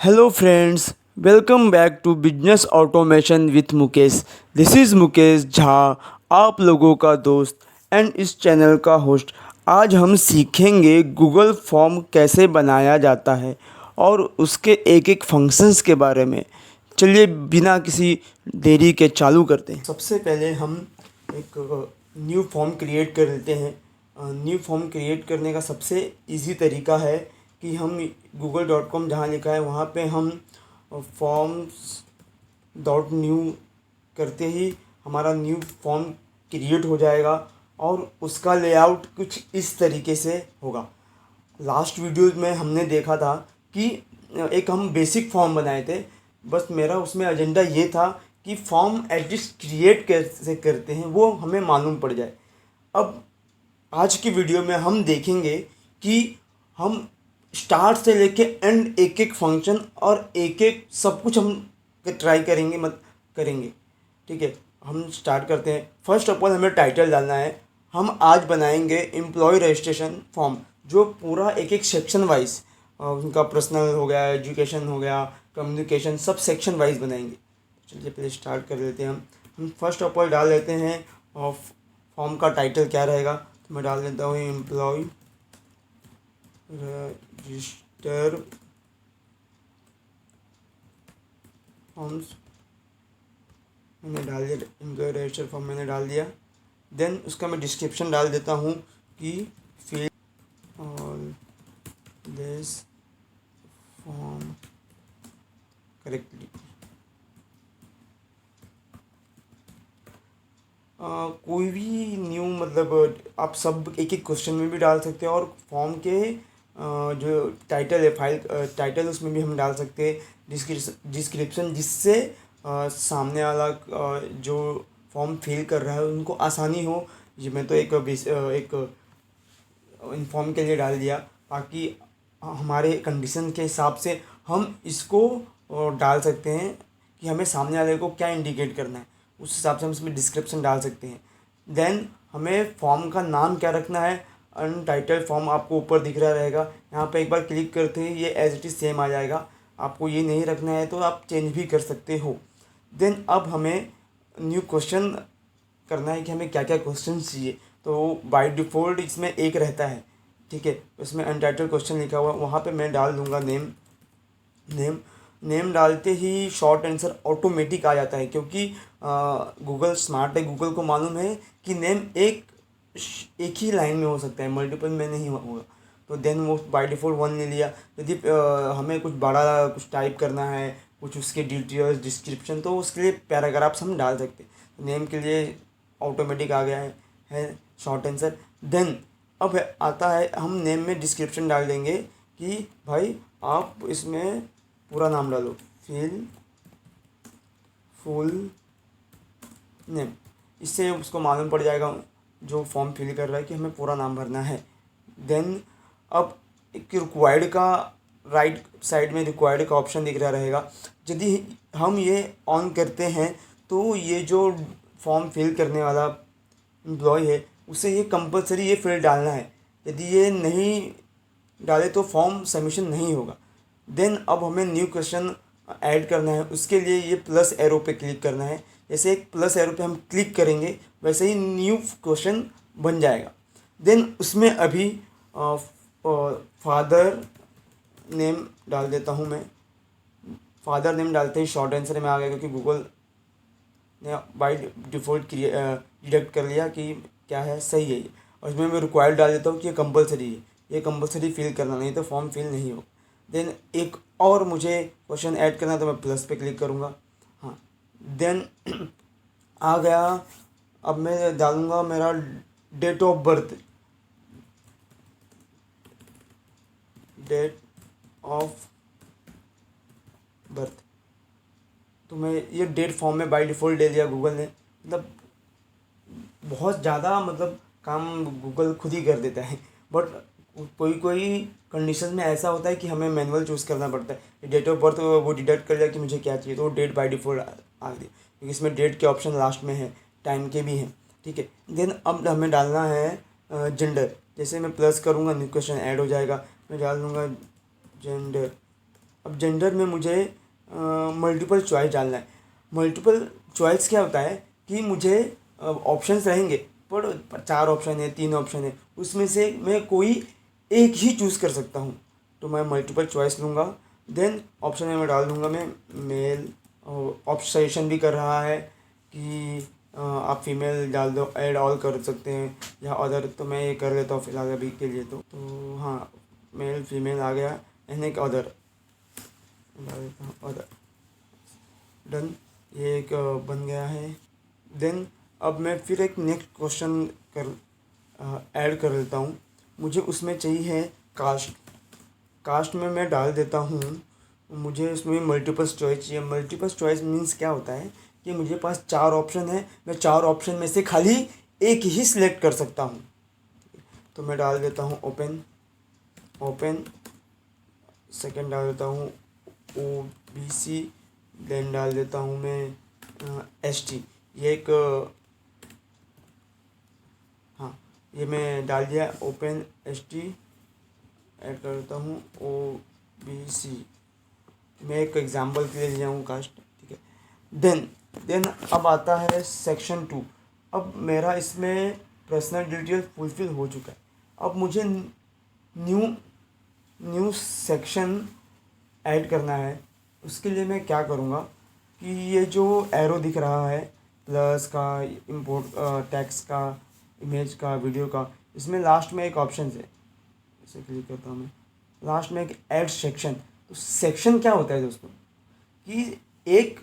Hello friends, welcome back to Business Automation with Mukesh. This is Mukesh Jha, आप लोगों का दोस्त एंड इस चैनल का होस्ट. आज हम सीखेंगे गूगल फॉर्म कैसे बनाया जाता है और उसके एक एक फंक्शंस के बारे में. चलिए बिना किसी देरी के चालू करते हैं. सबसे पहले हम एक न्यू फॉर्म क्रिएट कर लेते हैं. न्यू फॉर्म क्रिएट करने का सबसे इजी तरीका है कि हम google.com जहाँ लिखा है वहाँ पे हम फॉर्म्स डॉट न्यू करते ही हमारा न्यू फॉर्म क्रिएट हो जाएगा और उसका लेआउट कुछ इस तरीके से होगा. लास्ट वीडियो में हमने देखा था कि एक हम बेसिक फॉर्म बनाए थे. बस मेरा उसमें एजेंडा ये था कि फॉर्म एटलीस्ट क्रिएट कैसे करते हैं वो हमें मालूम पड़ जाए. अब आज की वीडियो में हम देखेंगे कि हम स्टार्ट से लेके एंड एक एक फंक्शन और एक एक सब कुछ हम ट्राई करेंगे करेंगे. ठीक है, हम स्टार्ट करते हैं. फर्स्ट ऑफ ऑल हमें टाइटल डालना है. हम आज बनाएंगे एम्प्लॉय रजिस्ट्रेशन फॉर्म जो पूरा एक एक सेक्शन वाइज उनका पर्सनल हो गया, एजुकेशन हो गया, कम्युनिकेशन, सब सेक्शन वाइज बनाएंगे. चलिए पहले स्टार्ट कर लेते हैं. हम फर्स्ट ऑफ ऑल डाल लेते हैं और फॉर्म का टाइटल क्या रहेगा. तो मैं डाल देता हूँ एम्प्लॉय रजिस्टर फॉर्म्स. मैंने डाल दिया एम्प्लॉय रजिस्टर फॉर्म, मैंने डाल दिया. देन उसका मैं डिस्क्रिप्शन डाल देता हूँ कि fill all this form correctly. कोई भी न्यू मतलब आप सब एक एक क्वेश्चन में भी डाल सकते हैं और फॉर्म के जो टाइटल है फाइल टाइटल उसमें भी हम डाल सकते हैं डिस्क्रिप्शन, जिससे सामने वाला जो फॉर्म फिल कर रहा है उनको आसानी हो. ये मैं तो एक इन्फॉर्म के लिए डाल दिया ताकि हमारे कंडीशन के हिसाब से हम इसको डाल सकते हैं कि हमें सामने वाले को क्या इंडिकेट करना है. उस हिसाब से हम इसमें डिस्क्रिप्शन डाल सकते हैं. देन हमें फॉर्म का नाम क्या रखना है. अनटाइटल्ड फॉर्म आपको ऊपर दिख रहा रहेगा. यहाँ पे एक बार क्लिक करते ही ये एज इट इज़ सेम आ जाएगा. आपको ये नहीं रखना है तो आप चेंज भी कर सकते हो. देन अब हमें न्यू क्वेश्चन करना है कि हमें क्या क्या क्वेश्चन चाहिए. तो बाय डिफ़ॉल्ट इसमें एक रहता है. ठीक है, उसमें अनटाइटल्ड क्वेश्चन लिखा हुआ, वहाँ पे मैं डाल दूँगा नेम. नेम डालते ही शॉर्ट आंसर ऑटोमेटिक आ जाता है क्योंकि गूगल स्मार्ट है. गूगल को मालूम है कि नेम एक ही लाइन में हो सकता है, मल्टीपल में नहीं होगा. तो देन वो बाय डिफ़ॉल्ट 1 ले लिया. यदि हमें कुछ बड़ा कुछ टाइप करना है, कुछ उसके डिटेल्स डिस्क्रिप्शन, तो उसके लिए पैराग्राफ्स हम डाल सकते हैं. नेम के लिए ऑटोमेटिक आ गया है शॉर्ट आंसर. देन अब आता है हम नेम में डिस्क्रिप्शन डाल देंगे कि भाई आप इसमें पूरा नाम डालो, फुल नेम. इससे उसको मालूम पड़ जाएगा जो फॉर्म फिल कर रहा है कि हमें पूरा नाम भरना है. देन अब एक रिक्वायर्ड का राइट साइड में रिक्वायर्ड का ऑप्शन दिख रहा रहेगा. यदि हम ये ऑन करते हैं तो ये जो फॉर्म फिल करने वाला एम्प्लॉय है उसे ये कंपलसरी ये फील्ड डालना है. यदि ये नहीं डाले तो फॉर्म सबमिशन नहीं होगा. देन अब हमें न्यू क्वेश्चन ऐड करना है. उसके लिए ये प्लस एरो पे क्लिक करना है. जैसे एक प्लस एरो पे हम क्लिक करेंगे वैसे ही न्यू क्वेश्चन बन जाएगा. देन उसमें अभी फादर नेम डाल देता हूँ मैं. फादर नेम डालते ही शॉर्ट आंसर में आ गया क्योंकि गूगल ने बाई डिफ़ॉल्ट डिडक्ट कर लिया कि क्या है, सही है ये. और इसमें मैं रिक्वायर्ड डाल देता हूँ कि ये कंपलसरी है. ये कंपलसरी फिल करना, नहीं तो फॉर्म फिल नहीं हो. देन एक और मुझे क्वेश्चन ऐड करना तो मैं प्लस पे क्लिक करूँगा. हाँ, देन आ गया. अब मैं डालूँगा मेरा date of birth. Date of birth तो मैं ये डेट फॉर्म में बाय डिफ़ॉल्ट दे दिया गूगल ने. मतलब बहुत ज़्यादा मतलब काम गूगल खुद ही कर देता है. बट कोई कंडीशन में ऐसा होता है कि हमें मैनुअल चूज़ करना पड़ता है. डेट ऑफ बर्थ वो डिडक्ट कर लिया कि मुझे क्या चाहिए, तो वो डेट बाय डिफ़ॉल्ट आ गई क्योंकि इसमें डेट के ऑप्शन लास्ट में है, टाइम के भी हैं. ठीक है. देन अब हमें डालना है जेंडर. जैसे मैं प्लस करूँगा न्यू क्वेश्चन ऐड हो जाएगा. मैं डाल दूँगा जेंडर अब जेंडर में मुझे मल्टीपल चॉइस डालना है। मल्टीपल चॉइस क्या होता है कि मुझे ऑप्शंस रहेंगे, पर 4 ऑप्शन है, 3 ऑप्शन है, उसमें से मैं कोई एक ही चूज़ कर सकता हूँ। तो मैं मल्टीपल चॉइस लूँगा। देन ऑप्शन में डाल दूँगा मैं मेल। ऑप्शन भी कर रहा है कि आप फीमेल डाल दो, ऐड ऑल कर सकते हैं या अदर, तो मैं ये कर लेता हूँ फिलहाल अभी के लिए। तो हाँ, मेल फीमेल आ गया, एंड एक अदर डाल देता हूँ, अदर। डन, ये एक बन गया है। देन अब मैं फिर एक नेक्स्ट क्वेश्चन कर ऐड कर लेता हूँ। मुझे उसमें चाहिए है कास्ट। कास्ट में मैं डाल देता हूँ, मुझे उसमें मल्टीपल चॉइस चाहिए। मल्टीपल चॉइस मीन्स क्या होता है कि मुझे पास 4 ऑप्शन है, मैं 4 ऑप्शन में से खाली एक ही सिलेक्ट कर सकता हूँ। तो मैं डाल देता हूँ ओपन। सेकंड डाल देता हूँ OBC। देन डाल देता हूँ मैं ST। ये एक हाँ, ये मैं डाल दिया ओपन ST। ऐड कर देता हूँ OBC। मैं एक एग्जांपल के लिए लिया हूँ कास्ट, ठीक है। देन अब आता है सेक्शन 2। अब मेरा इसमें पर्सनल डिटेल फुलफिल हो चुका है। अब मुझे न्यू सेक्शन ऐड करना है। उसके लिए मैं क्या करूँगा कि ये जो एरो दिख रहा है, प्लस का, इंपोर्ट टेक्स्ट का, इमेज का, वीडियो का, इसमें लास्ट में एक ऑप्शन है, इसे क्लिक करता हूँ मैं। लास्ट में एक ऐड सेक्शन। तो सेक्शन क्या होता है दोस्तों कि एक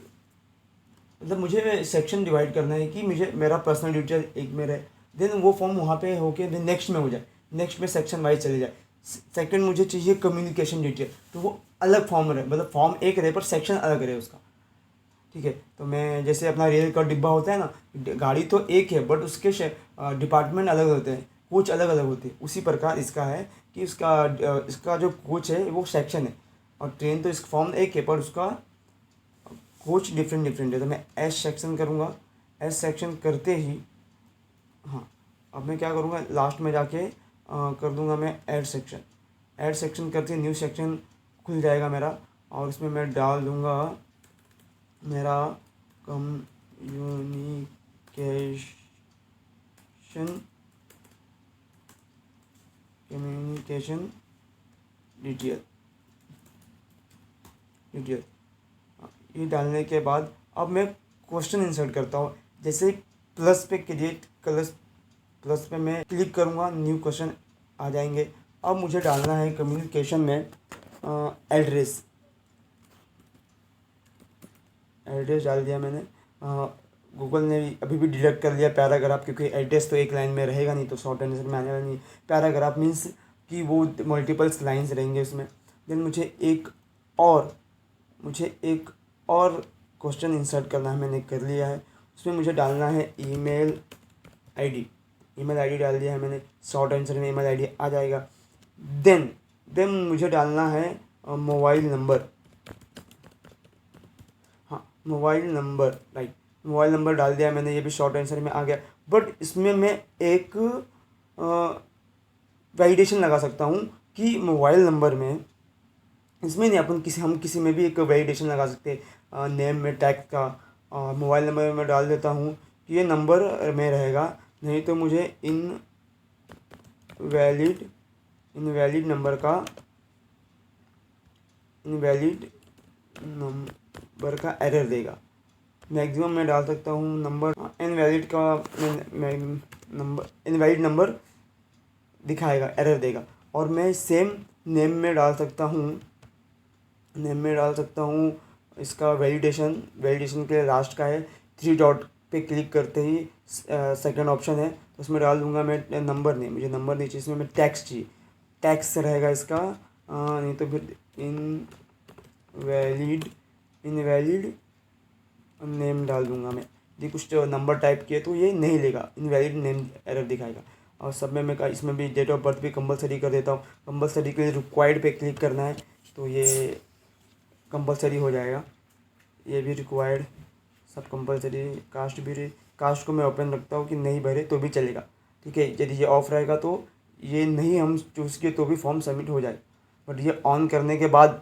मतलब मुझे सेक्शन डिवाइड करना है कि मुझे मेरा पर्सनल डिटेल एक में रहे, देन वो फॉर्म वहाँ पे होके देन नेक्स्ट में हो जाए, नेक्स्ट में सेक्शन वाइज चले जाए। सेकंड मुझे चाहिए कम्युनिकेशन डिटेल, तो वो अलग फॉर्म रहे, मतलब फॉर्म एक रहे पर सेक्शन अलग रहे उसका, ठीक है। तो मैं जैसे अपना रेल का डिब्बा होता है ना, गाड़ी तो एक है बट उसके डिपार्टमेंट अलग होते हैं, कोच अलग अलग होते हैं, उसी प्रकार इसका है कि इसका जो कोच है वो सेक्शन है, और ट्रेन तो इस फॉर्म एक है पर उसका कोच डिफरेंट डिफरेंट है। तो मैं एस सेक्शन करूँगा। एस सेक्शन करते ही हाँ, अब मैं क्या करूँगा, लास्ट में जाके कर दूँगा मैं ऐड सेक्शन। ऐड सेक्शन करते ही न्यू सेक्शन खुल जाएगा मेरा, और इसमें मैं डाल दूँगा मेरा कम्युनिकेशन डिटेल। ये डालने के बाद अब मैं क्वेश्चन इंसर्ट करता हूँ। जैसे प्लस पे क्रिएट प्लस पे मैं क्लिक करूँगा, न्यू क्वेश्चन आ जाएंगे। अब मुझे डालना है कम्युनिकेशन में एड्रेस डाल दिया मैंने। गूगल ने अभी भी डिडक्ट कर लिया पैराग्राफ, क्योंकि एड्रेस तो एक लाइन में रहेगा नहीं, तो शॉर्ट आंसर में आने वाला नहीं। पैराग्राफ मीन्स कि वो मल्टीपल्स लाइन्स रहेंगे उसमें। देन मुझे एक और क्वेश्चन इंसर्ट करना है, मैंने कर लिया है। उसमें मुझे डालना है ईमेल आईडी डाल दिया है मैंने। शॉर्ट आंसर में ईमेल आईडी आ जाएगा। देन मुझे डालना है मोबाइल नंबर। हाँ, mobile number, right, mobile number डाल दिया मैंने, ये भी शॉर्ट आंसर में आ गया। बट इसमें मैं एक वैलिडेशन लगा सकता हूँ कि मोबाइल नंबर में, इसमें नहीं, हम किसी में भी एक वैलिडेशन लगा सकते हैं नेम में टैग का। और मोबाइल नंबर में मैं डाल देता हूँ कि ये नंबर में रहेगा, नहीं तो मुझे इनवैलिड नंबर का एरर देगा। मैक्सिमम मैं डाल सकता हूँ नंबर, इनवैलिड नंबर दिखाएगा, एरर देगा। और मैं सेम नेम में डाल सकता हूँ इसका वैलिडेशन के लिए लास्ट का है 3 डॉट पे क्लिक करते ही सेकंड ऑप्शन है, तो उसमें डाल दूंगा मैं नंबर नहीं, मुझे नंबर नहीं चाहिए, इसमें मैं टैक्स चाहिए, टैक्स रहेगा इसका। नहीं तो फिर इनवैलिड नेम डाल दूंगा मैं। यदि कुछ नंबर टाइप किए तो ये नहीं लेगा, इनवैलिड नेम एरर दिखाएगा। और सब में मैं इसमें भी डेट ऑफ बर्थ भी कंपलसरी कर देता हूँ। कंपलसरी के लिए रिक्वायर्ड पे क्लिक करना है, तो ये कंपलसरी हो जाएगा। ये भी रिक्वायर्ड, सब कंपलसरी। कास्ट को मैं ओपन रखता हूँ कि नहीं भरे तो भी चलेगा, ठीक है। यदि ये ऑफ रहेगा तो ये नहीं हम चूज़ किए तो भी फॉर्म सबमिट हो जाए, बट ये ऑन करने के बाद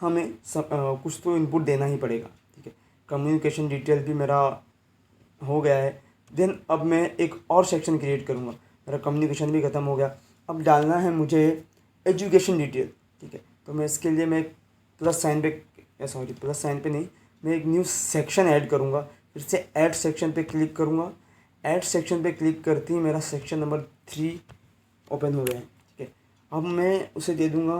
हमें कुछ तो इनपुट देना ही पड़ेगा। ठीक है, कम्युनिकेशन डिटेल भी मेरा हो गया है। देन अब मैं एक और सेक्शन क्रिएट करूँगा। मेरा कम्युनिकेशन भी ख़त्म हो गया। अब डालना है मुझे एजुकेशन डिटेल। ठीक है, तो मैं इसके लिए मैं प्लस साइन पे नहीं, मैं एक न्यू सेक्शन ऐड करूँगा। फिर से ऐड सेक्शन पे क्लिक करूँगा। ऐड सेक्शन पे क्लिक करते ही मेरा सेक्शन नंबर 3 ओपन हो गया है। ठीक है, अब मैं उसे दे दूँगा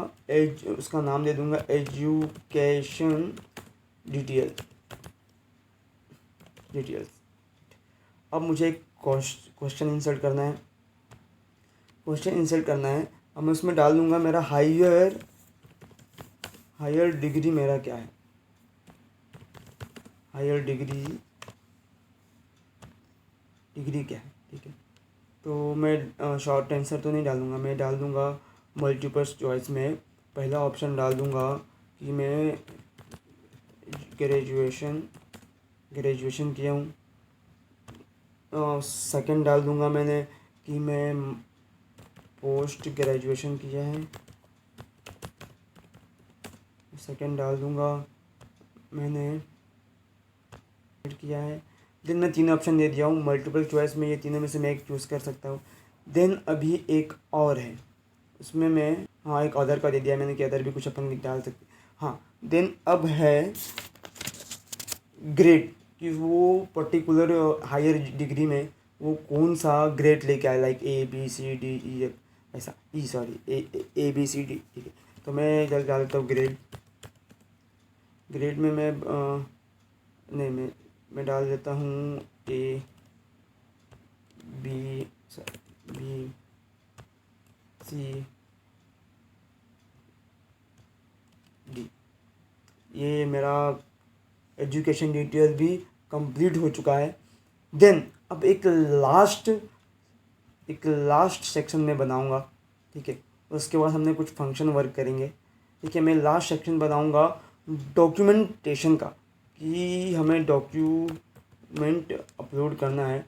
उसका नाम दे दूँगा एजुकेशन डिटेल्स। अब मुझे एक क्वेश्चन इंसर्ट करना है। अब मैं उसमें डाल दूँगा मेरा हायर डिग्री मेरा क्या है, हायर डिग्री क्या है। ठीक है, तो मैं शॉर्ट आंसर तो नहीं डालूँगा, मैं डाल दूँगा मल्टीपल चॉइस में पहला ऑप्शन डाल दूँगा कि मैं ग्रेजुएशन किया हूँ। सेकंड डाल दूँगा मैंने कि मैं पोस्ट ग्रेजुएशन किया है। सेकंड डाल दूँगा मैंने किया है। देन मैं 3 ऑप्शन दे दिया हूँ मल्टीपल चॉइस में, ये तीनों में से मैं एक चूज़ कर सकता हूँ। देन अभी एक और है, उसमें मैं एक अदर का दे दिया मैंने कि अदर भी कुछ अपन डाल सकते। हाँ, देन अब है ग्रेड, कि वो पर्टिकुलर हायर डिग्री में वो कौन सा ग्रेड लेके आए, लाइक ABCDE ऐसा, ABCD। ठीक है, तो मैं इधर डाल देता हूँ ग्रेड में मैं डाल देता हूँ ABCD। ये मेरा एजुकेशन डिटेल भी कंप्लीट हो चुका है। देन अब एक लास्ट सेक्शन में बनाऊंगा। ठीक है, उसके बाद हमने कुछ फंक्शन वर्क करेंगे। ठीक है, मैं लास्ट सेक्शन बनाऊंगा डॉक्यूमेंटेशन का, कि हमें डॉक्यूमेंट अपलोड करना है।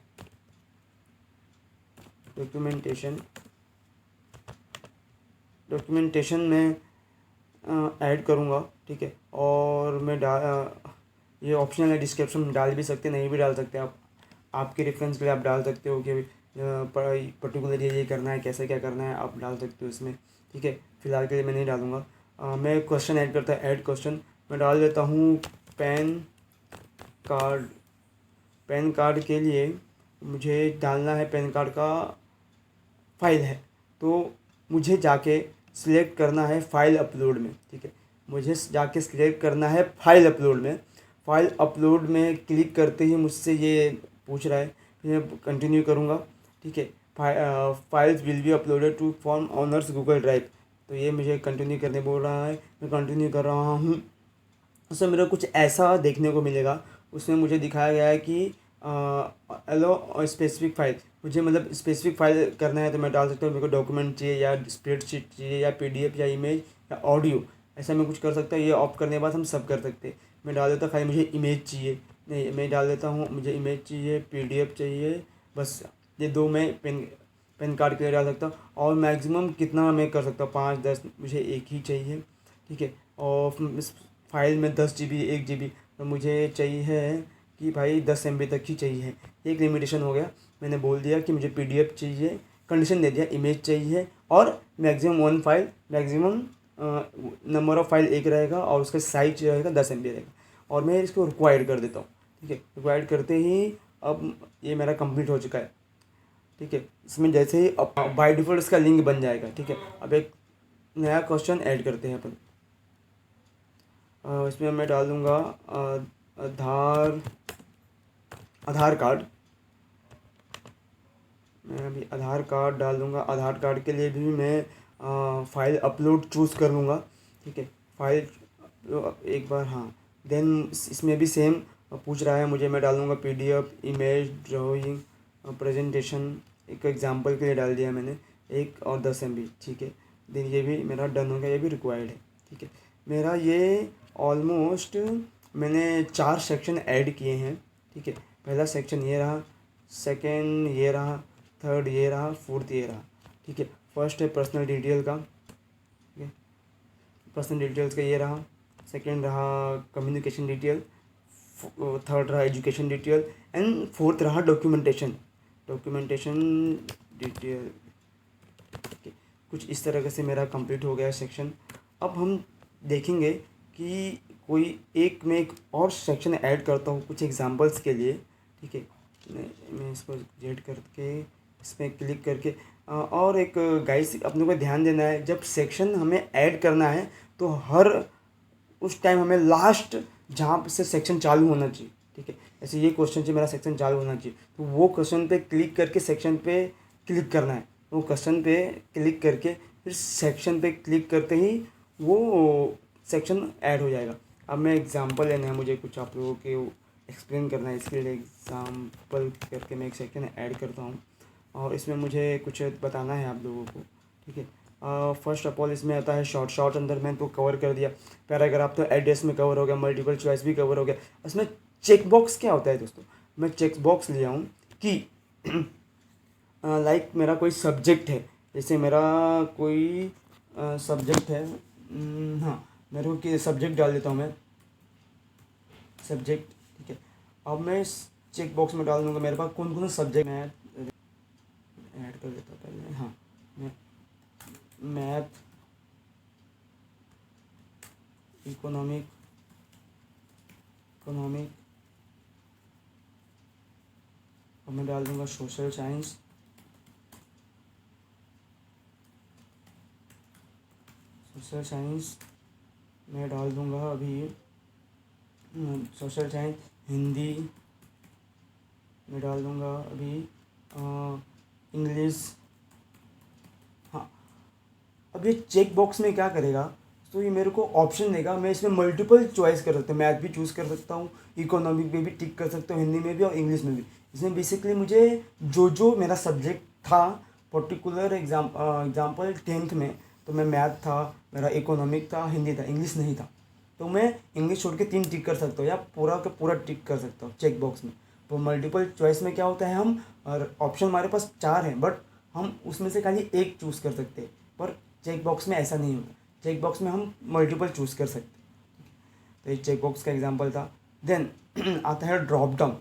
डॉक्यूमेंटेशन में ऐड करूँगा। ठीक है, और मैं ये ऑप्शनल है, डिस्क्रिप्शन में डाल भी सकते, नहीं भी डाल सकते आप, आपके रेफरेंस के लिए आप डाल सकते हो कि पर्टिकुलर ये करना है, कैसे क्या करना है, आप डाल सकते हो इसमें। ठीक है, फिलहाल के लिए मैं नहीं डालूँगा। मैं क्वेश्चन ऐड करता है, ऐड क्वेश्चन मैं डाल देता हूँ पैन कार्ड के लिए मुझे डालना है, पैन कार्ड का फाइल है, तो मुझे जाके सिलेक्ट करना है फाइल अपलोड में। ठीक है, मुझे जाके सिलेक्ट करना है फाइल अपलोड में। फाइल अपलोड में क्लिक करते ही मुझसे ये पूछ रहा है, मैं कंटिन्यू करूँगा। ठीक है, files will be uploaded to form owners Google drive, तो ये मुझे कंटिन्यू करने बोल रहा है, मैं कंटिन्यू कर रहा हूँ। उसमें मेरा कुछ ऐसा देखने को मिलेगा, उसमें मुझे दिखाया गया है कि एलो स्पेसिफिक फाइल, मुझे मतलब स्पेसिफिक फाइल करना है तो मैं डाल सकता हूँ। मेरे को डॉक्यूमेंट चाहिए या स्प्रेडशीट चाहिए या PDF या इमेज या ऑडियो, ऐसा मैं कुछ कर सकता हूँ। ये ऑप्ट करने के बाद हम सब कर सकते हैं। मैं डाल देता फाइल, मुझे इमेज चाहिए, नहीं मैं डाल देता हूँ मुझे इमेज चाहिए, PDF चाहिए, बस ये 2 मैं पेन कार्ड के लिए डाल सकता हूँ। और मैक्सिमम कितना मैं कर सकता हूँ, 5-10, मुझे एक ही चाहिए। ठीक है, और इस फाइल में 10 GB 1 GB, तो मुझे चाहिए कि भाई 10 MB तक ही चाहिए। एक लिमिटेशन हो गया, मैंने बोल दिया कि मुझे PDF चाहिए, कंडीशन दे दिया, इमेज चाहिए, और maximum 1 file, maximum number of file 1 रहेगा, और उसका साइज रहेगा 10 MB रहेगा, और मैं इसको रिक्वायर्ड कर देता हूँ। ठीक है, रिक्वायर्ड करते ही अब ये मेरा कंप्लीट हो चुका है। ठीक है, इसमें जैसे ही अब बाय डिफ़ॉल्ट इसका लिंक बन जाएगा। ठीक है, अब एक नया क्वेश्चन ऐड करते हैं अपन। इसमें मैं डाल दूँगा आधार कार्ड। मैं अभी आधार कार्ड डाल दूँगा। आधार कार्ड के लिए भी मैं फाइल अपलोड चूज़ कर लूँगा। ठीक है, फाइल एक बार, हाँ, देन इसमें भी सेम पूछ रहा है मुझे, मैं डालूँगा PDF, इमेज, ड्राइंग, प्रेजेंटेशन, एक एग्जांपल के लिए डाल दिया मैंने, 1 और 10 MB। ठीक है, देन ये भी मेरा डन हो गया, ये भी रिक्वायर्ड है। ठीक है, मेरा ये ऑलमोस्ट मैंने 4 सेक्शन ऐड किए हैं। ठीक है, पहला सेक्शन ये रहा, सेकंड ये रहा, थर्ड ये रहा, फोर्थ ये रहा। ठीक है, फर्स्ट है पर्सनल डिटेल का। ठीक है, पर्सनल डिटेल्स का ये रहा। सेकंड रहा कम्युनिकेशन डिटेल, थर्ड रहा एजुकेशन डिटेल एंड फोर्थ रहा डॉक्यूमेंटेशन डिटेल। कुछ इस तरह से मेरा कंप्लीट हो गया सेक्शन। अब हम देखेंगे कि कोई एक मैं एक और सेक्शन ऐड करता हूँ कुछ एग्जांपल्स के लिए, ठीक है। मैं इसको जेड करके इस पर क्लिक करके और एक गाइस अपने को ध्यान देना है, जब सेक्शन हमें ऐड करना है तो हर उस टाइम हमें लास्ट जहाँ से सेक्शन चालू होना चाहिए, ठीक है। ऐसे ये क्वेश्चन से मेरा सेक्शन चालू होना चाहिए, तो वो क्वेश्चन पे क्लिक करके सेक्शन पे क्लिक करना है। वो क्वेश्चन पे क्लिक करके फिर सेक्शन पे क्लिक करते ही वो सेक्शन ऐड हो जाएगा। अब मैं एग्जांपल लेना है मुझे, कुछ आप लोगों के एक्सप्लेन करना है, इसके लिए एग्जांपल करके मैं एक सेक्शन ऐड करता हूँ और इसमें मुझे कुछ बताना है आप लोगों को, ठीक है। फर्स्ट ऑफ ऑल इसमें आता है शॉर्ट अंदर मैंने तो कवर कर दिया। पैराग्राफ तो एड्रेस में कवर हो गया, मल्टीपल चॉइस भी कवर हो गया। इसमें चेक बॉक्स क्या होता है दोस्तों, मैं चेक बॉक्स लिया हूँ कि लाइक मेरा कोई सब्जेक्ट है, जैसे मेरा कोई सब्जेक्ट है, हाँ मेरे को कि सब्जेक्ट डाल देता हूँ मैं, सब्जेक्ट, ठीक है। अब मैं इस चेक बॉक्स में डाल दूँगा मेरे पास कौन कौन सा सब्जेक्ट मैं ऐड कर देता हूँ पहले, हाँ मैथ, इकोनॉमिक और मैं डाल दूँगा सोशल साइंस, मैं डाल दूँगा अभी सोशल साइंस, हिंदी मैं डाल दूँगा अभी, इंग्लिश। हाँ, अब ये चेक बॉक्स में क्या करेगा, तो ये मेरे को ऑप्शन देगा, मैं इसमें मल्टीपल चॉइस कर सकता हूँ, मैथ भी चूज़ कर सकता हूँ, इकोनॉमिक में भी टिक कर सकता हूँ, हिंदी में भी और इंग्लिश में भी। इसमें बेसिकली मुझे जो मेरा सब्जेक्ट था पर्टिकुलर एग्जाम्पल 10th में तो मैं मैथ था, मेरा इकोनॉमिक था, हिंदी था, इंग्लिश नहीं था, तो मैं इंग्लिश छोड़ के 3 टिक कर सकता हूँ या पूरा का पूरा टिक कर सकता हूँ चेक बॉक्स में। तो मल्टीपल चॉइस में क्या होता है, हम और ऑप्शन हमारे पास 4 हैं बट हम उसमें से खाली एक चूज़ कर सकते हैं, पर चेक बॉक्स में ऐसा नहीं होता। चेक बॉक्स में हम मल्टीपल चूज़ कर सकते हैं। तो ये चेक बॉक्स का एग्जांपल था। देन आता है ड्रॉप डाउन।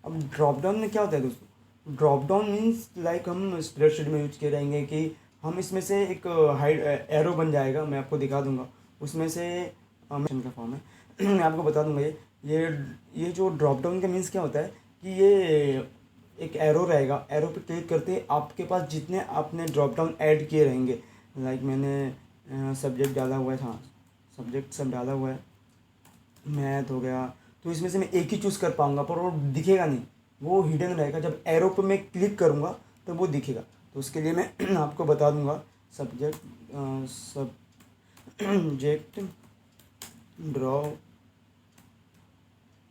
अब ड्रॉप डाउन में क्या होता है दोस्तों, ड्रॉप डाउन मीन्स लाइक हम स्प्रेडशीट में यूज किए रहेंगे कि हम इसमें से एक हाइड एरो बन जाएगा, मैं आपको दिखा दूंगा उसमें से ऑप्शन का फॉर्म है मैं आपको बता दूंगा। ये जो ड्रॉप डाउन का मीन्स क्या होता है कि ये एक एरो रहेगा, एरो पे क्लिक करते ही आपके पास जितने आपने ड्रॉप डाउन ऐड किए रहेंगे, लाइक मैंने सब्जेक्ट डाला हुआ है, हाँ सब्जेक्ट सब डाला हुआ है, मैथ हो गया, तो इसमें से मैं एक ही चूज़ कर पाऊँगा पर वो दिखेगा नहीं, वो हिडन रहेगा। जब एरो पे मैं क्लिक करूँगा तो वो दिखेगा। तो उसके लिए मैं आपको बता दूँगा सब्जेक्ट ड्रॉ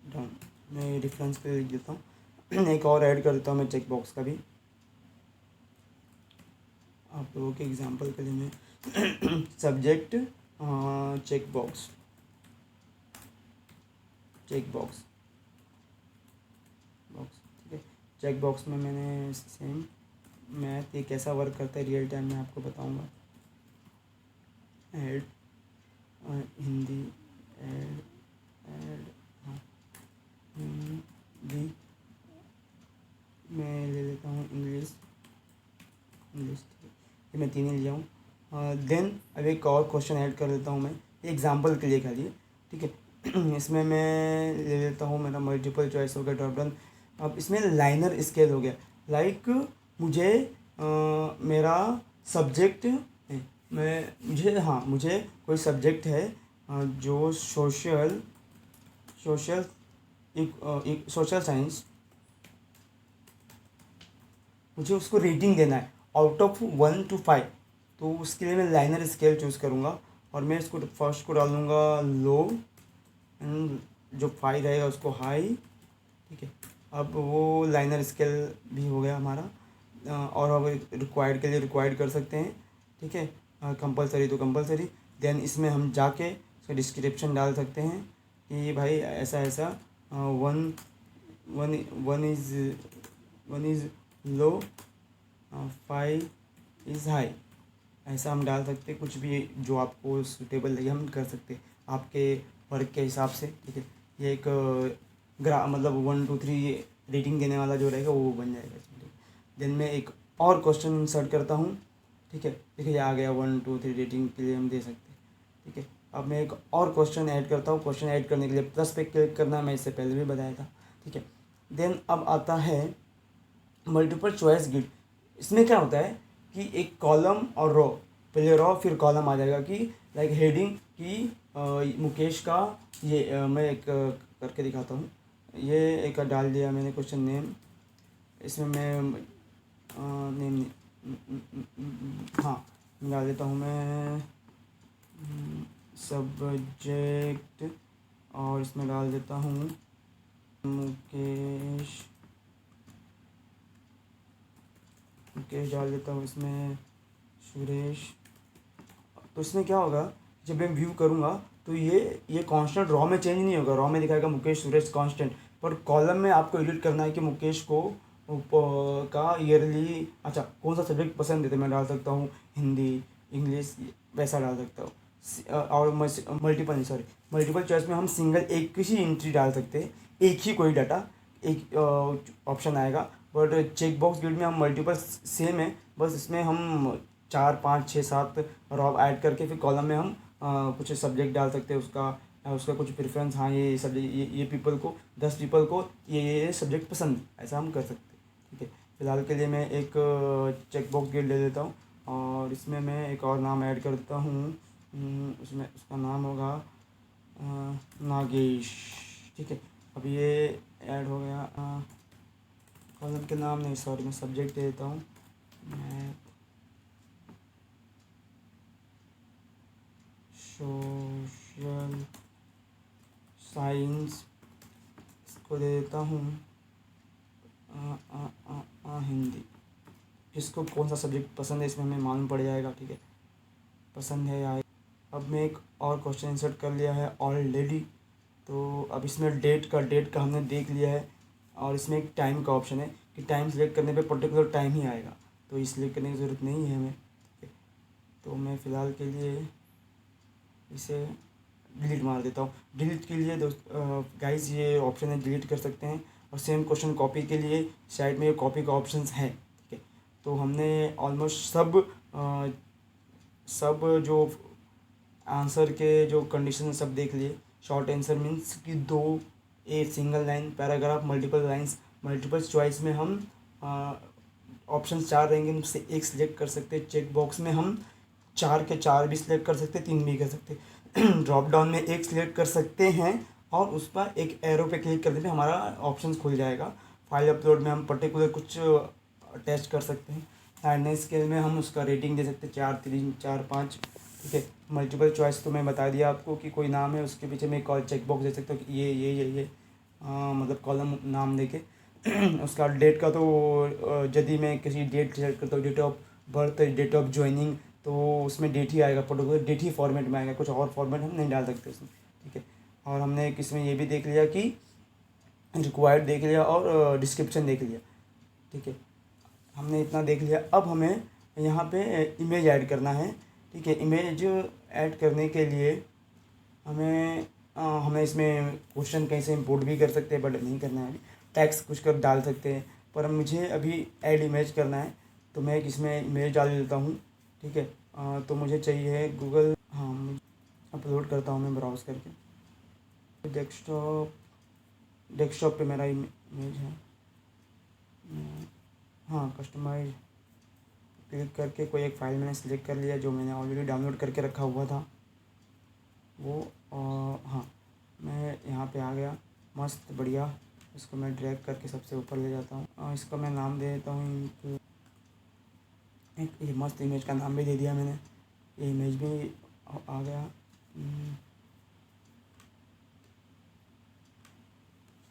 डाउन, मैं रेफरेंस पे लिख देता हूँ एक और ऐड कर देता हूँ मैं चेक बॉक्स का भी आप लोगों के एग्जांपल के लिए। मैं सब्जेक्ट चेक बॉक्स ठीक है। चेक बॉक्स में मैंने सेम मैथ ये कैसा वर्क करता है रियल टाइम में आपको बताऊंगा। ऐड हिंदी, ऐड ऐड हाँ हिंदी, मैं ले लेता हूँ इंग्लिश, ये मैं 3 ही लिया हूँ। देन अब एक और क्वेश्चन ऐड कर देता हूँ मैं एग्जांपल के लिए खाली, ठीक है। इसमें मैं ले लेता हूँ, मेरा मल्टीपल चॉइस हो गया ड्रॉप डाउन। अब इसमें लाइनर स्केल हो गया, लाइक मुझे मेरा सब्जेक्ट है, मुझे कोई सब्जेक्ट है जो सोशल साइंस, मुझे उसको रेटिंग देना है आउट ऑफ 1 to 5। तो उसके लिए मैं लाइनर स्केल चूज़ करूँगा और मैं इसको फर्स्ट को डाल दूँगा लो एंड जो 5 रहेगा उसको हाई, ठीक है। अब वो लाइनर स्केल भी हो गया हमारा और अब रिक्वायर्ड के लिए रिक्वायर्ड कर सकते हैं, ठीक है। कंपलसरी तो कंपलसरी। देन इसमें हम जाके इसका डिस्क्रिप्शन डाल सकते हैं कि भाई ऐसा ऐसा one one one is low 5 is high, ऐसा हम डाल सकते हैं। कुछ भी जो आपको सूटेबल लगे हम कर सकते हैं। आपके वर्क के हिसाब से, ठीक है। ये एक मतलब 1 2 3 रेटिंग देने वाला जो रहेगा वो बन जाएगा इसमें। देन मैं एक और क्वेश्चन इंसर्ट करता हूँ, ठीक है। देखिए ये आ गया 1 2 3 रेटिंग के लिए हम दे सकते हैं, ठीक है। अब मैं एक और क्वेश्चन ऐड करता हूँ। क्वेश्चन ऐड करने के लिए प्लस पे क्लिक करना है, मैं इससे पहले भी बताया था, ठीक है। देन अब आता है मल्टीपल चॉइस गिड। इसमें क्या होता है कि एक कॉलम और रो, पहले रो फिर कॉलम आ जाएगा कि लाइक हेडिंग की मुकेश का ये मैं एक करके दिखाता हूँ। ये एक डाल दिया मैंने क्वेश्चन नेम। इसमें मैं नेम हाँ डाल देता हूँ मैं सब्जेक्ट, और इसमें डाल देता हूँ मुकेश मुकेश डाल देता हूँ इसमें सुरेश। तो इसमें क्या होगा, जब मैं व्यू करूँगा तो ये कांस्टेंट रॉ में चेंज नहीं होगा। रॉ में दिखाएगा मुकेश सुरेश कांस्टेंट, पर कॉलम में आपको एडिट करना है कि मुकेश को का ईयरली अच्छा कौन सा सब्जेक्ट पसंद है, तो मैं डाल सकता हूँ हिंदी, इंग्लिश, वैसा डाल सकता हूँ। और मल्टीपल नहीं, सॉरी, मल्टीपल चॉइस में हम सिंगल एक ही एंट्री डाल सकते हैं, एक ही कोई डाटा, एक ऑप्शन आएगा। बट चेक बॉक्स ग्रिड में हम मल्टीपल सेम है, बस इसमें हम 4 5 6 7 रॉ ऐड करके फिर कॉलम में हम कुछ सब्जेक्ट डाल सकते हैं, उसका कुछ प्रेफरेंस, हाँ ये सब्जेक्ट ये पीपल को 10 पीपल को ये सब्जेक्ट पसंद, ऐसा हम कर सकते हैं, ठीक है। फिलहाल के लिए मैं एक चेक बॉक्स ग्रिड ले लेता हूँ, और इसमें मैं एक और नाम ऐड कर देता हूँ। उसमें उसका नाम होगा नागेश, ठीक है। अब ये ऐड हो गया। कॉलम के नाम नहीं, सॉरी, मैं सब्जेक्ट दे देता हूँ मैथ सोशल साइंस, इसको दे देता हूँ हिंदी। किसको कौन सा सब्जेक्ट पसंद है इसमें हमें मालूम पड़ जाएगा, ठीक है, पसंद है या। अब मैं एक और क्वेश्चन इंसर्ट कर लिया है ऑलरेडी। तो अब इसमें डेट का हमने देख लिया है, और इसमें एक टाइम का ऑप्शन है कि टाइम सेलेक्ट करने पे पर्टिकुलर टाइम ही आएगा, तो ये सिलेक्ट करने की ज़रूरत नहीं है हमें, ठीक है। तो मैं फ़िलहाल के लिए इसे डिलीट मार देता हूँ। डिलीट के लिए दोस्त गाइस ये ऑप्शन है, डिलीट कर सकते हैं। और सेम क्वेश्चन कॉपी के लिए साइड में ये कॉपी का ऑप्शन है, ठीक है। तो हमने ऑलमोस्ट सब जो आंसर के जो कंडीशन सब देख लिए। शॉर्ट आंसर मीन्स कि दो a single line, paragraph multiple lines. Multiple choice में हम ऑप्शन 4 रहेंगे, उनसे एक सिलेक्ट कर सकते हैं। चेक बॉक्स में हम 4 के 4 भी सिलेक्ट कर सकते हैं, 3 भी कर सकते हैं। ड्रॉप डाउन में एक सिलेक्ट कर सकते हैं, और उस पर एक एरो पे क्लिक करने पे हमारा ऑप्शन खुल जाएगा। फाइल अपलोड में हम पर्टिकुलर कुछ टेस्ट कर सकते हैं। हार्डनेस स्केल में हम उसका रेटिंग दे सकते हैं 4 3 4 5, ठीक है। मल्टीपल चॉइस तो मैं बता दिया आपको कि कोई नाम है, उसके पीछे मैं एक चेक बॉक्स दे सकता हूँ कि ये मतलब कॉलम नाम देके। उसका डेट का तो यदि मैं किसी डेट सेलेक्ट करता हूँ, date of birth, date of joining, तो उसमें डेट ही आएगा, पर्टिकुलर डेट ही फॉर्मेट में आएगा, कुछ और फॉर्मेट हम नहीं डाल सकते उसमें, ठीक है। और हमने किसमें ये भी देख लिया कि रिक्वायर्ड देख लिया, और डिस्क्रिप्शन देख लिया, ठीक है। हमने इतना देख लिया। अब हमें यहाँ पे इमेज ऐड करना है, ठीक है। इमेज ऐड करने के लिए हमें इसमें क्वेश्चन कहीं से इंपोर्ट भी कर सकते हैं, बट नहीं करना है अभी। टेक्स्ट कुछ कर डाल सकते हैं, पर मुझे अभी ऐड इमेज करना है, तो मैं इसमें इमेज डाल देता हूँ, ठीक है। तो मुझे चाहिए गूगल, हाँ अपलोड करता हूँ मैं ब्राउज़ करके। डेस्कटॉप पे मेरा इमेज है। हाँ कस्टमाइज क्लिक करके कोई एक फ़ाइल मैंने सेलेक्ट कर लिया, जो मैंने ऑलरेडी डाउनलोड करके रखा हुआ था वो। हाँ मैं यहाँ पे आ गया, मस्त बढ़िया। इसको मैं ड्रैग करके सबसे ऊपर ले जाता हूँ। इसको मैं नाम दे देता हूँ एक ये मस्त इमेज का नाम भी दे दिया मैंने। ये इमेज भी आ गया।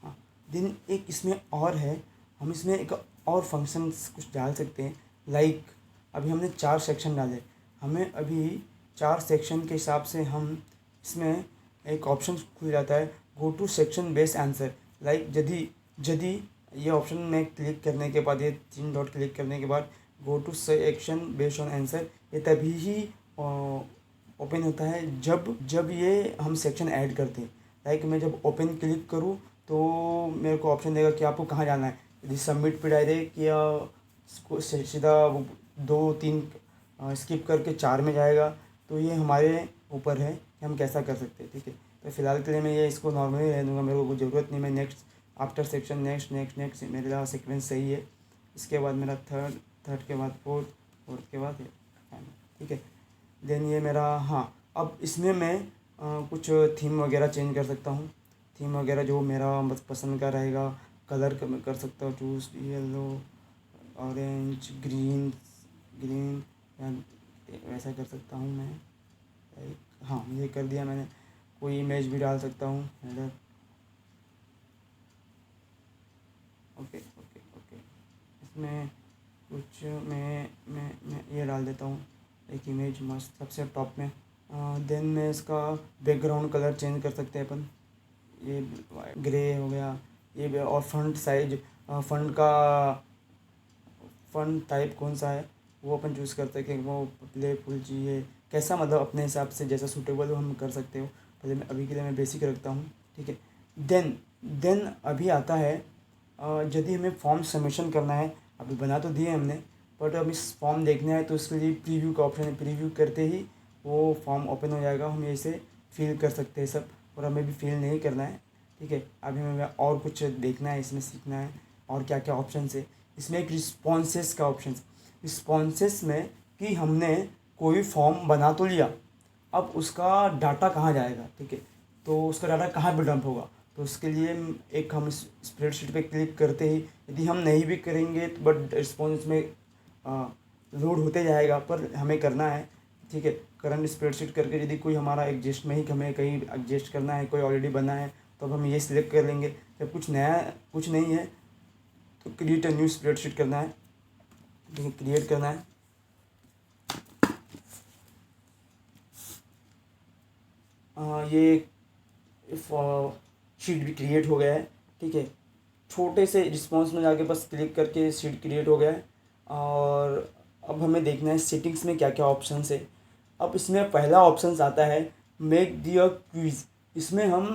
हाँ दिन एक इसमें और है, हम इसमें एक और फंक्शंस कुछ डाल सकते हैं। लाइक अभी हमने 4 सेक्शन डाले, हमें अभी 4 सेक्शन के हिसाब से हम इसमें एक ऑप्शन खुल जाता है, go to section based answer. Like यदि ये ऑप्शन में क्लिक करने के बाद, ये 3 डॉट क्लिक करने के बाद go to section based on answer, ये तभी ही ओपन होता है जब जब ये हम सेक्शन ऐड करते हैं। लाइक मैं जब ओपन क्लिक करूँ तो मेरे को ऑप्शन देगा कि आपको कहाँ जाना है, यदि सबमिट पे डायरेक्ट या सीधा 2 3 स्किप करके 4 में जाएगा, तो ये हमारे ऊपर है कि हम कैसा कर सकते हैं। ठीक है, तो फ़िलहाल के लिए मैं ये इसको नॉर्मली रह दूँगा, मेरे को कोई ज़रूरत नहीं। मैं next after section next next next मेरा सीक्वेंस सही है। इसके बाद मेरा थर्ड, थर्ड के बाद फोर्थ, फोर्थ के बाद फाइनल। ठीक है, देन ये मेरा, हाँ अब इसमें मैं कुछ थीम वगैरह चेंज कर सकता हूँ। थीम वगैरह जो मेरा बस पसंद का रहेगा, कलर मैं कर सकता हूँ choose, yellow, orange, green, green या वैसा कर सकता हूँ मैं। हाँ ये कर दिया मैंने। कोई इमेज भी डाल सकता हूँ हेडर। ओके ओके ओके, इसमें कुछ मैं ये डाल देता हूँ, एक इमेज मस्त सबसे टॉप में। देन मैं इसका बैकग्राउंड कलर चेंज कर सकते हैं अपन, ये ग्रे हो गया ये भी। और फंट साइज, फंट का फंट टाइप कौन सा है वो अपन चूज़ करते हैं कि वो प्ले फुल चाहिए कैसा, मतलब अपने हिसाब से जैसा सूटेबल हो हम कर सकते हो। पहले मैं अभी के लिए मैं बेसिक रखता हूँ। ठीक है, देन देन अभी आता है यदि हमें फॉर्म सबमिशन करना है, अभी बना तो दिए हमने, बट अब इस फॉर्म देखना है तो उसके लिए प्रीव्यू का ऑप्शन है। प्रीव्यू करते ही वो फॉर्म ओपन हो जाएगा, हम इसे फिल कर सकते हैं सब, और हमें भी फिल नहीं करना है। ठीक है, अभी हमें और कुछ देखना है, इसमें सीखना है और क्या क्या ऑप्शन है। इसमें एक रिस्पॉन्सेस का ऑप्शन, रिस्पॉन्सेस में कि हमने कोई फॉर्म बना तो लिया, अब उसका डाटा कहाँ जाएगा। ठीक है, तो उसका डाटा कहाँ पे डंप होगा, तो उसके लिए एक हम स्प्रेडशीट पे क्लिक करते ही, यदि हम नहीं भी करेंगे तो बट रिस्पॉन्स में लोड होते जाएगा, पर हमें करना है। ठीक है, करंट स्प्रेडशीट करके यदि कोई हमारा एडजस्ट में ही हमें कहीं एडजस्ट करना है, कोई ऑलरेडी बना है तो अब हम ये सिलेक्ट कर लेंगे। जब कुछ नया कुछ नहीं है तो क्रिएट अ न्यू स्प्रेडशीट करना है। ठीक है, क्रिएट करना है। ये शीट भी क्रिएट हो गया है। ठीक है, छोटे से रिस्पॉन्स में जाके बस क्लिक करके शीट क्रिएट हो गया है। और अब हमें देखना है सेटिंग्स में क्या क्या ऑप्शंस है। अब इसमें पहला ऑप्शंस आता है मेक दी अ क्विज़। इसमें हम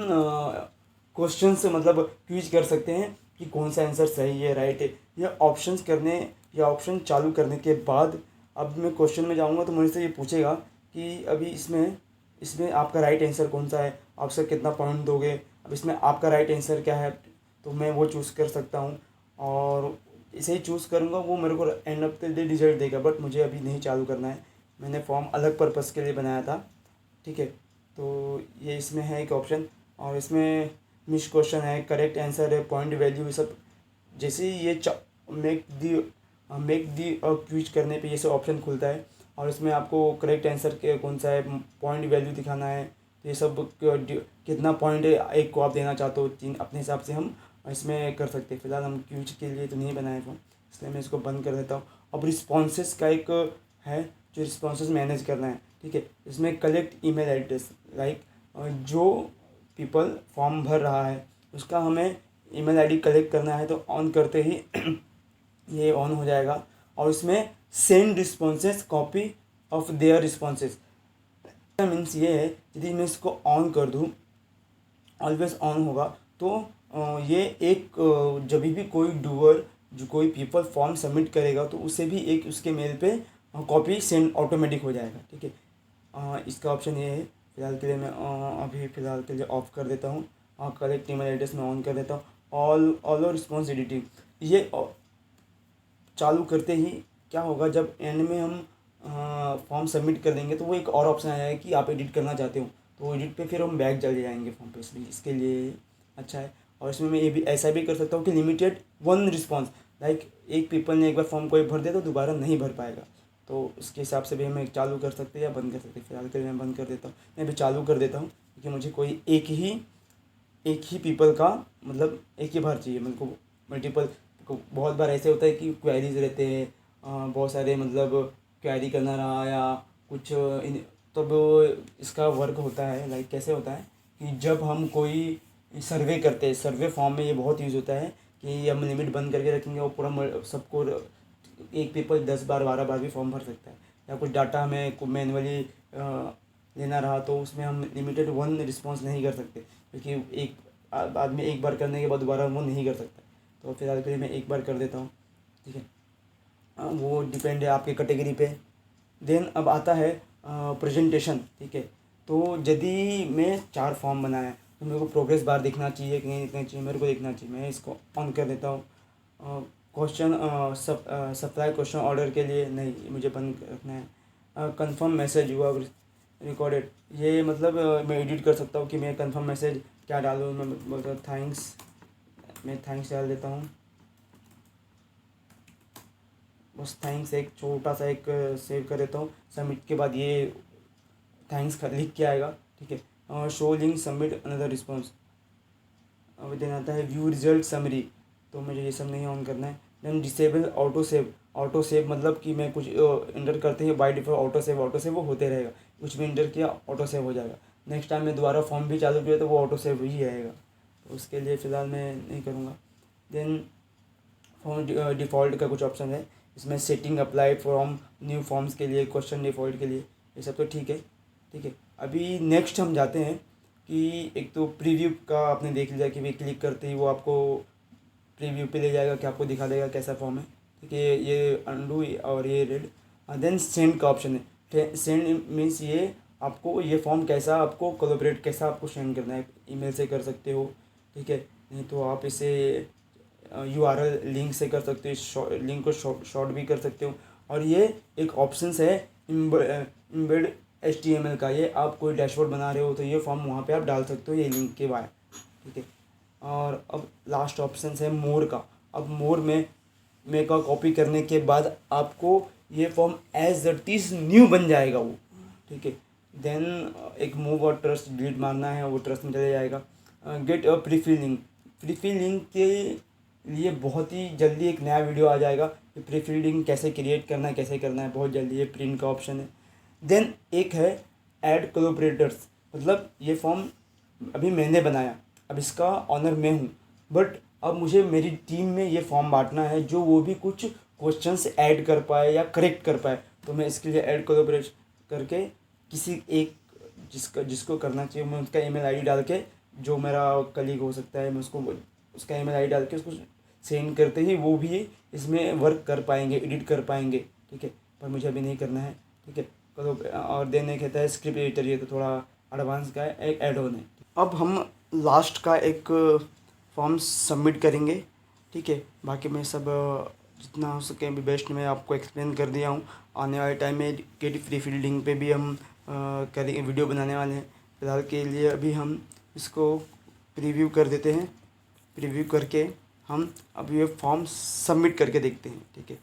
क्वेश्चन से मतलब क्विज कर सकते हैं कि कौन सा आंसर सही है, राइट है। या ऑप्शंस करने या ऑप्शन चालू करने के बाद अब मैं क्वेश्चन में जाऊंगा तो मुझसे ये पूछेगा कि अभी इसमें इसमें आपका राइट आंसर कौन सा है, आप सर कितना पॉइंट दोगे। अब इसमें आपका राइट आंसर क्या है, तो मैं वो चूज़ कर सकता हूँ और इसे ही चूज़ करूँगा, वो मेरे को end of the day result देगा। बट मुझे अभी नहीं चालू करना है, मैंने फॉर्म अलग पर्पज़ के लिए बनाया था। ठीक है, तो ये इसमें है एक ऑप्शन। और इसमें मिस क्वेश्चन है, करेक्ट आंसर है, पॉइंट वैल्यू, ये सब। जैसे ही ये मेक दी क्विज करने पे ये सब ऑप्शन खुलता है और इसमें आपको करेक्ट आंसर के कौन सा है, पॉइंट वैल्यू दिखाना है, तो ये सब कितना पॉइंट है एक को आप देना चाहते हो, 3 अपने हिसाब से हम इसमें कर सकते हैं। फिलहाल हम क्विज के लिए तो नहीं बनाए फ़ोन, इसलिए मैं इसको बंद कर देता हूँ। अब रिस्पॉन्सेस का एक है जो रिस्पॉन्सेस मैनेज करना है। ठीक है, इसमें कलेक्ट ईमेल एड्रेस, लाइक जो पीपल फॉर्म भर रहा है उसका हमें ईमेल आईडी कलेक्ट करना है, तो ऑन करते ही ये ऑन हो जाएगा। और इसमें send responses copy of their responses means ये है, यदि मैं इसको ऑन कर दूँ, ऑलवेज ऑन होगा, तो ये एक जब भी कोई डूअर जो कोई पीपल फॉर्म सबमिट करेगा तो उसे भी एक उसके मेल पे कॉपी सेंड ऑटोमेटिक हो जाएगा। ठीक है, इसका ऑप्शन ये है। फिलहाल के लिए मैं अभी फ़िलहाल के लिए ऑफ़ कर देता हूँ और करेक्ट ईमेल एड्रेस में ऑन कर देता हूँ। ऑल रिस्पॉन्स एडिटिंग ये चालू करते ही क्या होगा, जब एंड में हम फॉर्म सबमिट कर देंगे तो वो एक और ऑप्शन आ जाएगा कि आप एडिट करना चाहते हो, तो वो एडिट पे फिर हम बैक चले जाएंगे फॉर्म पे, इसलिए इसके लिए अच्छा है। और इसमें मैं ये भी ऐसा भी कर सकता हूँ कि लिमिटेड 1 रिस्पॉन्स, लाइक एक पीपल ने एक बार फॉर्म कोई भर दिया तो दोबारा नहीं भर पाएगा, तो उसके हिसाब से भी हम एक चालू कर सकते हैं या बंद कर सकते हैं। फिलहाल के लिए मैं बंद कर देता हूँ, मैं भी चालू कर देता हूँ क्योंकि मुझे कोई एक ही पीपल का मतलब एक ही बार चाहिए। मेरे को मल्टीपल बहुत बार ऐसे होता है कि क्वेरीज रहते हैं, बहुत सारे मतलब क्वेरी करना रहा या कुछ तब इसका वर्क होता है। लाइक कैसे होता है कि जब हम कोई सर्वे करते हैं, सर्वे फॉर्म में ये बहुत यूज़ होता है कि हम लिमिट बंद करके रखेंगे और पूरा सबको एक पीपल 10 बार 12 बार भी फॉर्म भर सकता है, या कुछ डाटा हमें मैनुअली लेना रहा तो उसमें हम लिमिटेड 1 रिस्पॉन्स नहीं कर सकते, क्योंकि एक आदमी एक बार करने के बाद दोबारा वो नहीं कर सकता। तो फिलहाल के लिए मैं एक बार कर देता हूँ, ठीक है। वो डिपेंड है आपके कैटेगरी पे। देन अब आता है प्रेजेंटेशन, ठीक है। तो यदि मैं 4 फॉर्म बनाया तो मेरे को प्रोग्रेस बार दिखना चाहिए कि नहीं दिखना चाहिए, मेरे को देखना चाहिए। मैं इसको ऑन कर देता हूँ। क्वेश्चन सप्लाई क्वेश्चन ऑर्डर के लिए नहीं, मुझे बंद रखना है। कंफर्म मैसेज हुआ रिकॉर्डेड, ये मतलब मैं एडिट कर सकता हूँ कि मैं कंफर्म मैसेज क्या डालूँ। मैं मतलब थैंक्स, मैं थैंक्स डाल देता हूँ, बस थैंक्स एक छोटा सा एक सेव कर देता हूँ। सबमिट के बाद ये थैंक्स लिख के आएगा, ठीक है। Show link submit another response. अब देन आता है व्यू रिजल्ट समरी, तो मुझे ये सब नहीं ऑन करना है। Then disable auto save, auto save मतलब कि मैं कुछ इंटर करते ही बाय डिफॉल्ट ऑटो सेव वो होते रहेगा, कुछ भी इंटर किया ऑटो सेव हो जाएगा। नेक्स्ट टाइम मैं दोबारा फॉर्म भी चालू किया तो वो ऑटो सेव ही आएगा, तो उसके लिए फ़िलहाल मैं नहीं करूँगा। देन फॉर्म डिफ़ॉल्ट का कुछ ऑप्शन है इसमें, setting apply from new forms के लिए, क्वेश्चन डिफ़ॉल्ट के लिए, ये सब तो ठीक है, ठीक है। अभी नेक्स्ट हम जाते हैं कि एक तो प्रीव्यू का आपने देख लिया कि भाई क्लिक करते ही वो आपको प्रीव्यू पे ले जाएगा कि आपको दिखा देगा कैसा फॉर्म है, ठीक है। ये अंडू और ये रेड। देन सेंड का ऑप्शन है, सेंड मीन्स ये आपको ये फॉर्म कैसा आपको कोलैबोरेट कैसा आपको सेंड करना है, ईमेल से कर सकते हो, ठीक है। नहीं तो आप इसे URL लिंक से कर सकते हो, लिंक को शॉर्ट भी कर सकते हो। और ये एक ऑप्शन है इम्बेड HTML का, ये आप कोई डैशबोर्ड बना रहे हो तो ये फॉर्म वहाँ पे आप डाल सकते हो ये लिंक के बाय, ठीक है। और अब लास्ट ऑप्शन है मोर का। अब मोर में का कॉपी करने के बाद आपको ये form as it is new बन जाएगा वो, ठीक है। देन एक मूव और ट्रस्ट डिलीट मारना है, वो ट्रस्ट में चले जाएगा। Get a prefill link, prefill link के लिए बहुत ही जल्दी एक नया वीडियो आ जाएगा कि प्रीफिल लिंक कैसे क्रिएट करना है, कैसे करना है, बहुत जल्दी। ये प्रिंट का ऑप्शन है। देन एक है ऐड कोलैबोरेटर्स, मतलब ये फॉर्म अभी मैंने बनाया, अब इसका ऑनर मैं हूँ, बट अब मुझे मेरी टीम में ये फॉर्म बांटना है जो वो भी कुछ क्वेश्चंस ऐड कर पाए या करेक्ट कर पाए। तो मैं इसके लिए ऐड कोलैबोरेट करके किसी एक जिसको करना चाहिए मैं उसका ईमेल आईडी डाल के, जो मेरा कलीग हो सकता है मैं उसको उसका ईमेल आईडी डाल के उसको सेंड करते ही वो भी इसमें वर्क कर पाएंगे, एडिट कर पाएंगे, ठीक है। पर मुझे अभी नहीं करना है, ठीक है। तो और देन एक कहता है स्क्रिप्ट एडिटर, ये तो थोड़ा एडवांस का है, एक ऐड ऑन है। अब हम लास्ट का एक फॉर्म सबमिट करेंगे, ठीक है। बाकी मैं सब जितना हो सके अभी बेस्ट में आपको एक्सप्लेन कर दिया हूँ। आने वाले टाइम में गेट फ्री फील्डिंग पे भी हम करेंगे, वीडियो बनाने वाले हैं। फिलहाल के लिए अभी हम इसको प्रीव्यू कर देते हैं, प्रीव्यू करके हम अब ये फॉर्म सबमिट करके देखते हैं, ठीक है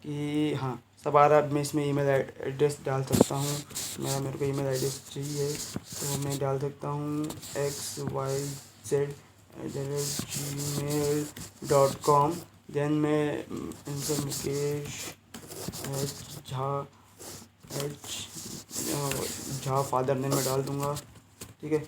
कि हाँ सब आ रहा है। मैं इसमें ईमेल एड्रेस डाल सकता हूँ, मेरे को ईमेल एड्रेस चाहिए तो मैं डाल सकता हूँ xyz@gmail.com। देन मैं इनसे मुकेश झा फादर नेम में डाल दूँगा, ठीक है।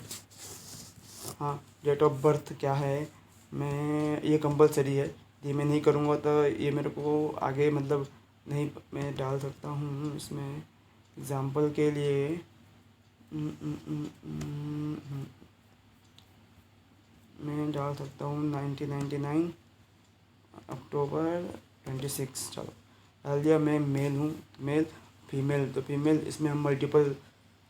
हाँ डेट ऑफ बर्थ क्या है, मैं ये कंपलसरी है, ये मैं नहीं करूँगा तो ये मेरे को आगे मतलब नहीं, मैं डाल सकता हूँ इसमें एग्ज़ाम्पल के लिए मैं डाल सकता हूँ 1999 अक्टूबर 26, चलो डाल दिया। मैं मेल हूँ, मेल, फीमेल तो फीमेल, इसमें हम मल्टीपल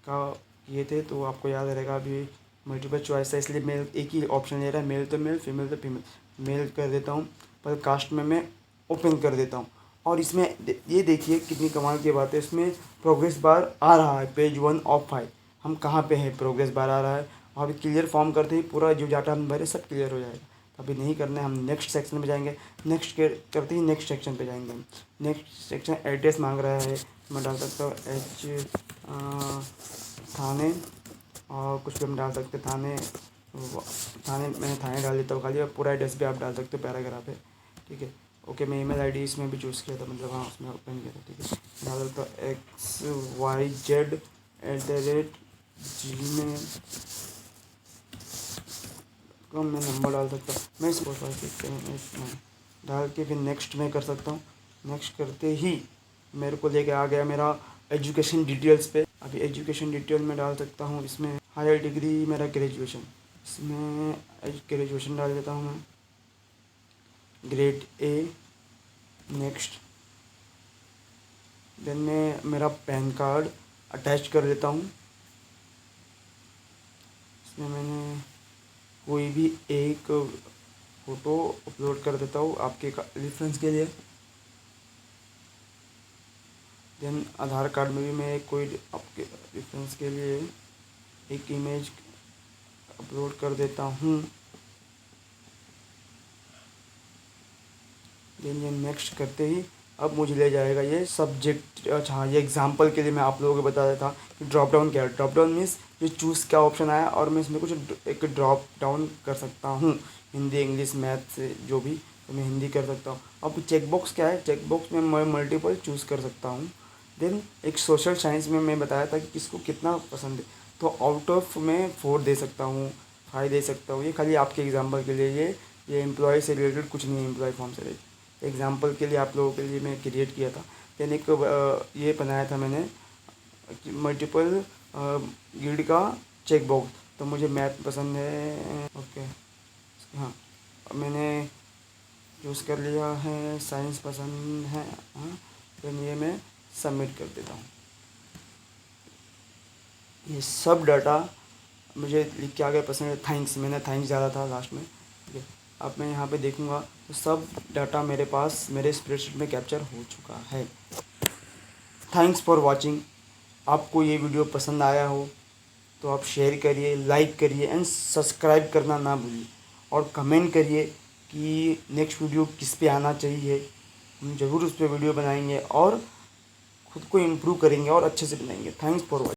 का ये थे तो आपको याद रहेगा, अभी मल्टीपल चॉइस है इसलिए मेल एक ही ऑप्शन ले रहा है, मेल तो मेल, फीमेल तो फीमेल। मेल कर देता हूँ, पर कास्ट में मैं ओपन कर देता हूँ। और इसमें ये देखिए कितनी कमाल की बात है, इसमें प्रोग्रेस बार आ रहा है, पेज 1 ऑफ 5 हम कहाँ पे हैं, प्रोग्रेस बार आ रहा है। और अभी क्लियर फॉर्म करते ही पूरा जो डाटा हम भरे सब क्लियर हो जाएगा। तो अभी नहीं करना है, हम नेक्स्ट सेक्शन में जाएंगे, नेक्स्ट करते ही नेक्स्ट सेक्शन पे जाएंगे हम। नेक्स्ट सेक्शन एड्रेस मांग रहा है, मैं डाल सकता हूँ थाने, और कुछ भी हम डाल सकते हैं थाने, मैंने थाने डाल देता हूँ खाली, और पूरा एड्रेस भी आप डाल सकते हो, पैराग्राफ है, ठीक है। ओके मैं ईमेल आईडी इसमें भी चूज़ किया था, मतलब हाँ उसमें ओपन किया था, ठीक है। डाल सकता हूँ xyz@gmail, मैं नंबर डाल सकता हूँ, मैं इसको डाल के फिर नेक्स्ट में कर सकता हूँ। नेक्स्ट करते ही मेरे को लेके आ गया मेरा एजुकेशन डिटेल्स पे, अभी एजुकेशन डिटेल में डाल सकता हूँ, इसमें हायर डिग्री मेरा ग्रेजुएशन, इसमें ग्रेजुएशन डाल देता हूँ मैं, ग्रेड ए। नेक्स्ट, देन मैं मेरा पैन कार्ड अटैच कर देता हूँ। इसमें मैंने कोई भी एक फ़ोटो अपलोड कर देता हूँ आपके रेफरेंस के लिए। देन आधार कार्ड में भी मैं कोई आपके रेफरेंस के लिए एक इमेज अपलोड कर देता हूँ। देन ये नेक्स्ट करते ही अब मुझे ले जाएगा ये सब्जेक्ट। अच्छा, ये एग्जांपल के लिए मैं आप लोगों को बता देता कि ड्रॉप डाउन क्या है। ड्रॉप डाउन मीन्स जो चूज़ का ऑप्शन आया और मैं इसमें कुछ एक ड्रॉप डाउन कर सकता हूँ, हिंदी इंग्लिश मैथ से जो भी, तो मैं हिंदी कर सकता हूँ। अब चेक बॉक्स क्या है, चेक बॉक्स में मैं मल्टीपल चूज़ कर सकता हूँ। देन एक सोशल साइंस में मैं बताया था कि किसको कितना पसंद है, तो आउट ऑफ में 4 दे सकता हूँ, 5 दे सकता हूँ। ये खाली आपके एग्जाम्पल के लिए, ये एम्प्लॉय से रिलेटेड कुछ नहीं है, एम्प्लॉय फॉर्म से रिलेटेड एग्जाम्पल के लिए आप लोगों के लिए मैं क्रिएट किया था। देन एक ये बनाया था मैंने मल्टीपल ग्रिड का चेक बॉक्स, तो मुझे मैथ पसंद है, ओके हाँ, मैंने चूज़ कर लिया है, साइंस पसंद है हाँ। देन ये मैं सबमिट कर देता हूँ। ये सब डाटा मुझे लिख के आ गया पसंद है, थैंक्स, मैंने थैंक्स डाला था लास्ट में, ठीक है। अब मैं यहाँ पे देखूँगा तो सब डाटा मेरे पास मेरे स्प्रेडशीट में कैप्चर हो चुका है। Thanks for watching. आपको ये वीडियो पसंद आया हो तो आप शेयर करिए, लाइक करिए एंड सब्सक्राइब करना ना भूलिए, और कमेंट करिए कि नेक्स्ट वीडियो किस पे आना चाहिए। हम ज़रूर उस पर वीडियो बनाएंगे और ख़ुद को इम्प्रूव करेंगे और अच्छे से बनाएंगे। Thanks for watching.